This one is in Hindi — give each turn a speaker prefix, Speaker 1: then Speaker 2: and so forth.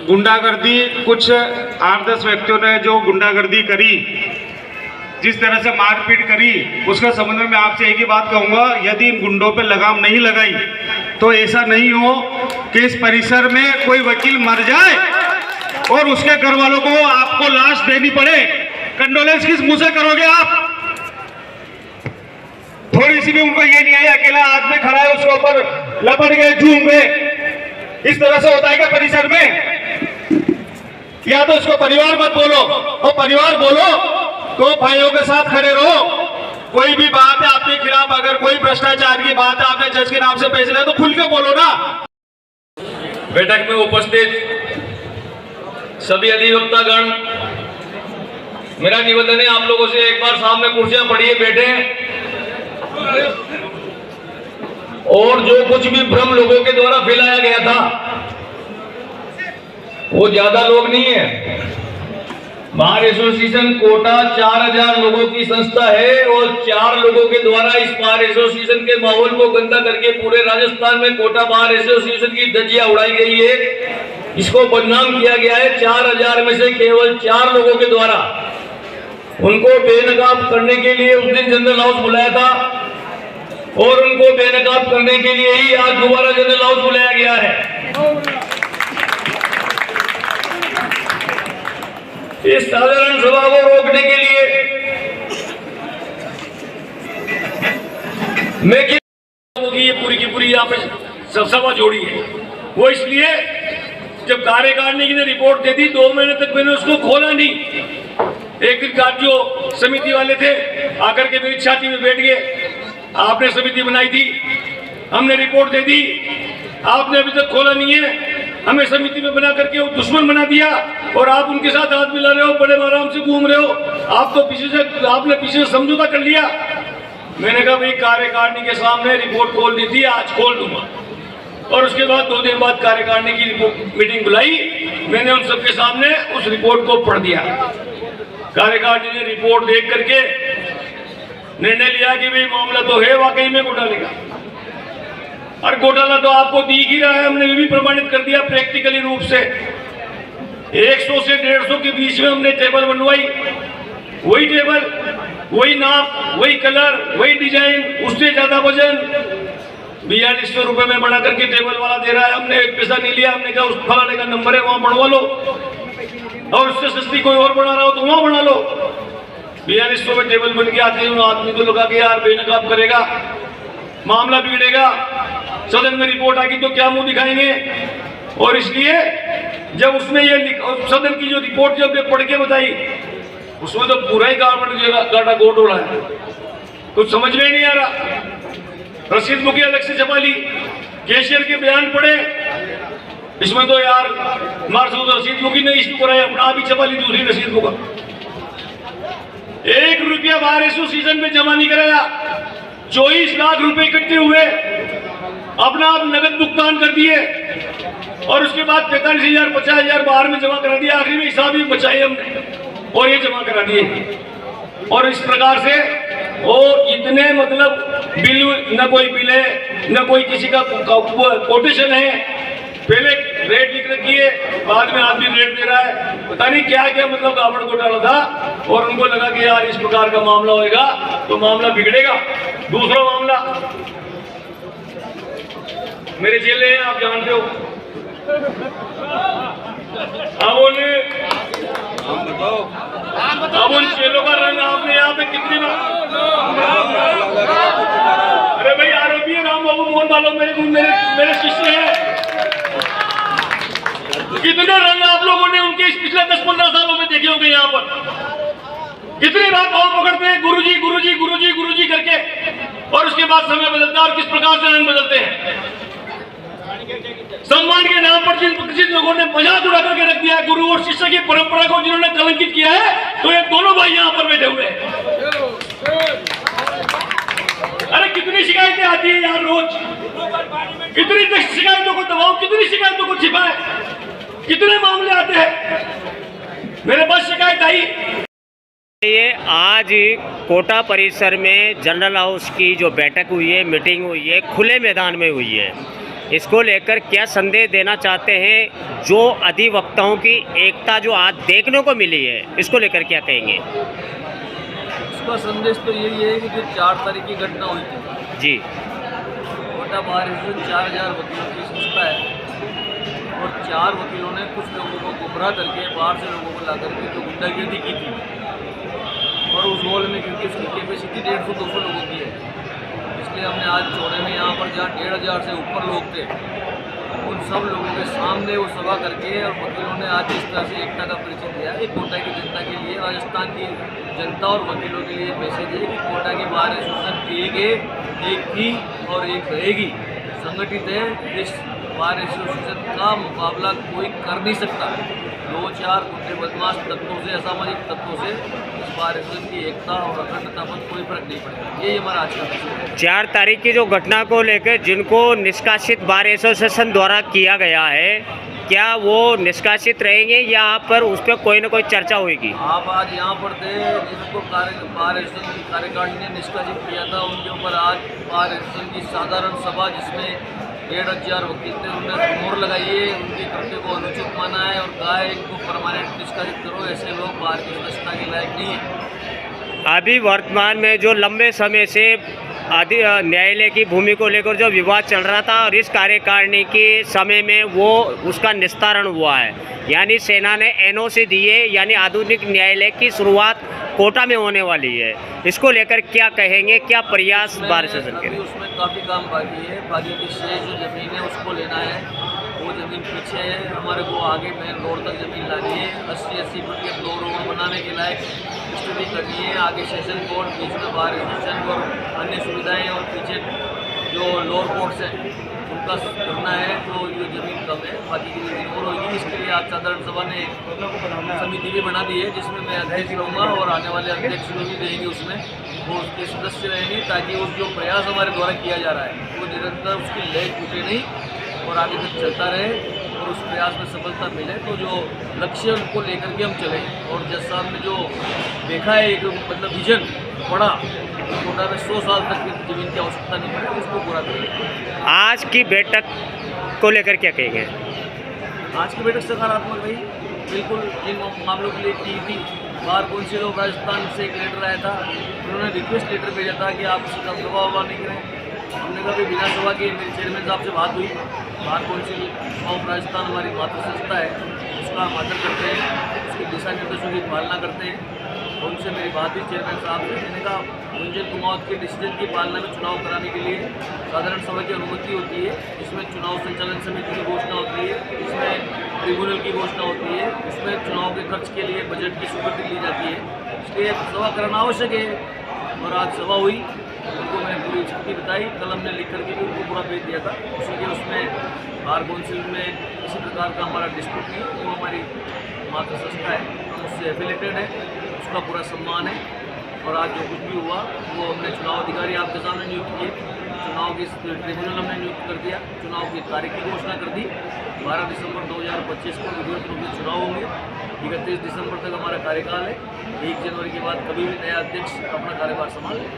Speaker 1: गुंडागर्दी, कुछ 8-10 व्यक्तियों ने जो गुंडागर्दी करी, जिस तरह से मारपीट करी, उसके संबंध में मैं आपसे एक ही बात कहूंगा, यदि इन गुंडों पे लगाम नहीं लगाई तो ऐसा नहीं हो कि इस परिसर में कोई वकील मर जाए और उसके घर वालों को आपको लाश देनी पड़े। कंडोलेंस किस मुंह से करोगे आप? थोड़ी सी भी उनको ये नहीं आई, अकेला आदमी खड़ा है उसके ऊपर लपट गए, झूम गए। इस तरह से होता है क्या परिसर में? या तो इसको परिवार मत बोलो, और परिवार बोलो तो भाइयों के साथ खड़े रहो। कोई भी बात है आपके खिलाफ, अगर कोई भ्रष्टाचार की बात है, आपने जज के नाम से पैसे ले तो खुल के बोलो ना।
Speaker 2: बैठक में उपस्थित सभी अधिवक्तागण, मेरा निवेदन है आप लोगों से, एक बार सामने कुर्सियां पड़िए, बैठे, और जो कुछ भी भ्रम लोगों के द्वारा फैलाया गया था वो ज्यादा लोग नहीं है। बार एसोसिएशन कोटा 4000 लोगों की संस्था है और 4 लोगों के द्वारा इस बार एसोसिएशन के माहौल को गंदा करके पूरे राजस्थान में कोटा बार एसोसिएशन की धज्जियां उड़ाई गई है, इसको बदनाम किया गया है। 4000 में से केवल 4 लोगों के द्वारा उनको बेनकाब करने के लिए उस दिन जनरल हाउस बुलाया था, और उनको बेनकाब करने के लिए ही आज दोबारा जनरल हाउस बुलाया गया है। इस साधारण सभा को रोकने के लिए मैं ये पूरी की पूरी यहाँ पे सभा जोड़ी है, वो इसलिए जब कार्यकारिणी ने रिपोर्ट दे दी 2 महीने तक मैंने उसको खोला नहीं। एक दिन जो समिति वाले थे आकर के मेरी छाती में बैठ गए, आपने समिति बनाई थी, हमने रिपोर्ट दे दी, आपने अभी तक खोला नहीं है, हमें समिति में बना करके वो दुश्मन बना दिया, और आप उनके साथ हाथ मिला रहे हो, बड़े आराम से घूम रहे हो। आप तो आपने पीछे से समझौता कर लिया। मैंने कहा भाई कार्यकारिणी के सामने रिपोर्ट खोल दी थी, आज खोल दूंगा। और उसके बाद 2 दिन बाद कार्यकारिणी की मीटिंग बुलाई, मैंने उन सबके सामने उस रिपोर्ट को पढ़ दिया। कार्यकारिणी ने रिपोर्ट देख करके निर्णय लिया कि भाई मामला तो है वाकई में घोटाले का, और घोटाला तो आपको दिख ही रहा है, हमने भी प्रमाणित कर दिया प्रैक्टिकली रूप से। 100 से 150 के बीच में हमने टेबल बनवाई, वही टेबल, वही नाप, वही कलर, वही डिजाइन, उससे ज्यादा वजन, 4200 रुपए में बना करके टेबल वाला दे रहा है। हमने एक पैसा नहीं लिया, हमने कहा उस फलाने का नंबर है वहां बढ़वा लो, और उससे सस्ती कोई और बना रहा हो तो वहां बना लो। 4200 में टेबल बन के आते हैं, आदमी तो लगा के यार बेनकाब करेगा, मामला बिगड़ेगा, सदन में रिपोर्ट आएगी तो क्या मुंह दिखाएंगे। और इसलिए जब उसमें ये सदन की जो रिपोर्ट जब पढ़ के बताई, उसमें तो पूरा ही गाटा गोट हो रहा है, कुछ समझ में नहीं आ रहा। रसीद बुक अलग से छपा ली, कैशियर के बयान पढ़े, इसमें तो यार मार्शल रसीद बुक ही नहीं इशू कराया, अपना भी छपा ली दूसरी रसीद बुक। 1 रुपया बार एसोसिएशन में जमा नहीं कराया, 24 लाख रुपए इकट्ठे हुए, अपना आप नगद भुगतान कर दिए, और उसके बाद 45,000 50,000 बाहर में जमा करा दिया। आखिर में हिसाब भी बचाए हमने और ये जमा करा दिए। और इस प्रकार से वो इतने मतलब बिल, न कोई बिल है, न कोई किसी का कोटेशन है, पहले रेट लिख रखी है, बाद में आदमी रेट दे रहा है, पता नहीं क्या क्या मतलब कावड़ घोटाला था। और उनको लगा कि यार इस प्रकार का मामला होएगा तो मामला बिगड़ेगा। दूसरा मामला मेरे चेले हैं, आप जानते हो, अब उन चेलों का रंग आपने यहाँ पे कितनी बार, अरे भाई आरोपी है राम बाबू मोहन वालों, मेरे शिष्य हैं, कितने रंग आप लोगों ने उनके इस पिछले 10-15 सालों में देखे होंगे। यहाँ पर कितनी बार पाँव पकड़ते हैं गुरुजी गुरुजी गुरुजी गुरुजी करके, और उसके बाद समय बदलता है और किस प्रकार से रंग बदलते हैं। सम्मान के नाम पर जिन लोगों ने मजाक उड़ा करके रख दिया है गुरु और शिष्य की परंपरा को, जिन्होंने कलंकित किया है, तो ये दोनों भाई यहाँ पर बैठे हुए हैं। अरे कितनी शिकायतें आती है यार रोज, कितनी शिकायतों को दबाओ, कितनी शिकायतों को छिपाए, कितने मामले आते हैं। मेरे पास शिकायत आई,
Speaker 3: ये आज कोटा परिसर में जनरल हाउस की जो बैठक हुई है, मीटिंग हुई है, खुले मैदान में हुई है। इसको लेकर क्या संदेश देना चाहते हैं? जो अधिवक्ताओं की एकता जो आज देखने को मिली है, इसको लेकर क्या कहेंगे?
Speaker 4: इसका संदेश तो यही है कि जो 4 तारीख की घटना हुई थी
Speaker 3: जी
Speaker 4: कोटा बार एसोसिएशन 4000 वकीलों की संस्था है और 4 वकीलों ने कुछ लोगों को गुमराह करके बाहर से लोगों को ला करके जो गुंडागर्दी की थी और उस हॉल में, क्योंकि उसकी कैपेसिटी 150-200 लोगों की है, इसलिए हमने आज चौड़े में यहाँ पर जहाँ 1500 से ऊपर लोग थे उन सब लोगों के सामने वो सभा करके और वकीलों ने आज इस तरह से एकता का परिचय दिया। ये कोटा की जनता के लिए, राजस्थान की जनता और वकीलों के लिए मैसेज है कि कोटा की बार एसोसिएशन एक है, एक थी और एक रहेगी, संगठित है। इस बार एसोसिएशन का मुकाबला कोई कर नहीं सकता। 2-4 गुंडे बदमाश तत्वों से, असामाजिक तत्वों से इस बार एसोसिएशन की एकता और अखंडता पर कोई फर्क नहीं पड़ेगा। यही हमारा आज का मैसेज है।
Speaker 3: 4 तारीख की जो घटना को लेकर जिनको निष्कासित बार एसोसिएशन द्वारा किया गया है, क्या वो निष्कासित रहेंगे या आप पर उस पर कोई ना कोई चर्चा होगी?
Speaker 4: आप आज यहाँ पर थे, जिनको बार एसोसिएशन की कार्यकारिणी ने निष्कासित किया था, उनके ऊपर आज बार एसोसिएशन की साधारण सभा जिसमें 1500 वकील थे, उन्होंने मोहर लगाई है, उनके कृत्य को अनुचित माना है और कहा है इनको परमानेंट निष्कासित करो। ऐसे लोग बाहर की व्यवस्था के लायक नहीं है।
Speaker 3: अभी वर्तमान में जो लंबे समय से न्यायालय की भूमि को लेकर जो विवाद चल रहा था और इस कार्यकारिणी के समय में वो उसका निस्तारण हुआ है, यानी सेना ने एनओसी दिए, यानी आधुनिक न्यायालय की शुरुआत कोटा में होने वाली है। इसको लेकर क्या कहेंगे, क्या प्रयास बार एसोसिएशन के?
Speaker 4: उसमें काफ़ी काम बाकी है, बाकी की शेष जो ज़मीन है उसको लेना है, वो ज़मीन पीछे है, हमारे को आगे मेन रोड तक ज़मीन लानी है, 80-80 फुट के 2 रोड बनाने के लायक स्टडी करनी है, आगे सेशन कोर्ट, बीच में बार एसोसिएशन और अन्य सुविधाएँ और पीछे जो लोअर कोर्ट्स हैं उनका करना है। तो ये ज़मीन कम है, बाकी की ज़मीन और होगी। इसके लिए आज साधारण सभा ने समिति भी बना दी है जिसमें मैं अध्यक्ष रहूँगा और आने वाले अध्यक्ष लोग भी रहेंगे, उसमें वो उसके सदस्य रहेंगे, ताकि वो जो प्रयास हमारे द्वारा किया जा रहा है वो निरंतर उसकी लय टूटे नहीं और आगे तक चलता रहे और उस प्रयास में सफलता मिले। तो जो लक्ष्य उनको लेकर के हम चलें और जैसा हमने जो देखा है एक मतलब विजन बड़ा, कोटा में 100 साल तक की जमीन की आवश्यकता नहीं पड़े, उसको पूरा करें।
Speaker 3: आज की बैठक को लेकर क्या कहेंगे?
Speaker 4: आज की बैठक सकारात्मक रही, बिल्कुल जिन मामलों के लिए की थी। बार काउंसिल ऑफ राजस्थान से एक लेटर आया था, उन्होंने रिक्वेस्ट लेटर भेजा था कि आप उसका दबाव नहीं करें। हमने कहा कि बिना सभा के मेरे चेयरमैन साहब से बात हुई, बार काउंसिल ऑफ राजस्थान हमारी मातृ संस्था है, उसका हम आदर करते हैं, उसके दिशा निर्देशों की पालना करते हैं। उनसे मेरी बात हुई चेयरमैन साहब से, मैंने कहा गुंजन कुमावत के डिसीजन की पालना में चुनाव कराने के लिए साधारण सभा की अनुमति होती है, इसमें चुनाव संचालन समिति की घोषणा होती है, इसमें ट्रिब्यूनल की घोषणा होती है, इसमें चुनाव के खर्च के लिए बजट की स्वीकृति ली जाती है, इसलिए सभा कराना आवश्यक है। और आज सभा हुई, उनको मैंने पूरी स्थिति बताई, कल हमने लिख करके भी उनको पूरा भेज दिया था। इसीलिए उसमें बार काउंसिल में किसी प्रकार का हमारा डिस्प्यूट नहीं, वो हमारी मातृ संस्था है, हम उससे एफिलेटेड है, उसका पूरा सम्मान है। और आज जो कुछ भी हुआ वो हमने चुनाव अधिकारी आपके सामने नियुक्त किए, चुनाव की ट्रिब्यूनल हमने नियुक्त कर दिया, चुनाव की तारीख की घोषणा कर दी। 12 दिसंबर 2025 को विधिवत रूप से चुनाव होंगे। 31 दिसंबर तक हमारा कार्यकाल है, 1 जनवरी के बाद कभी भी नया अध्यक्ष अपना कार्यभार संभाल लें।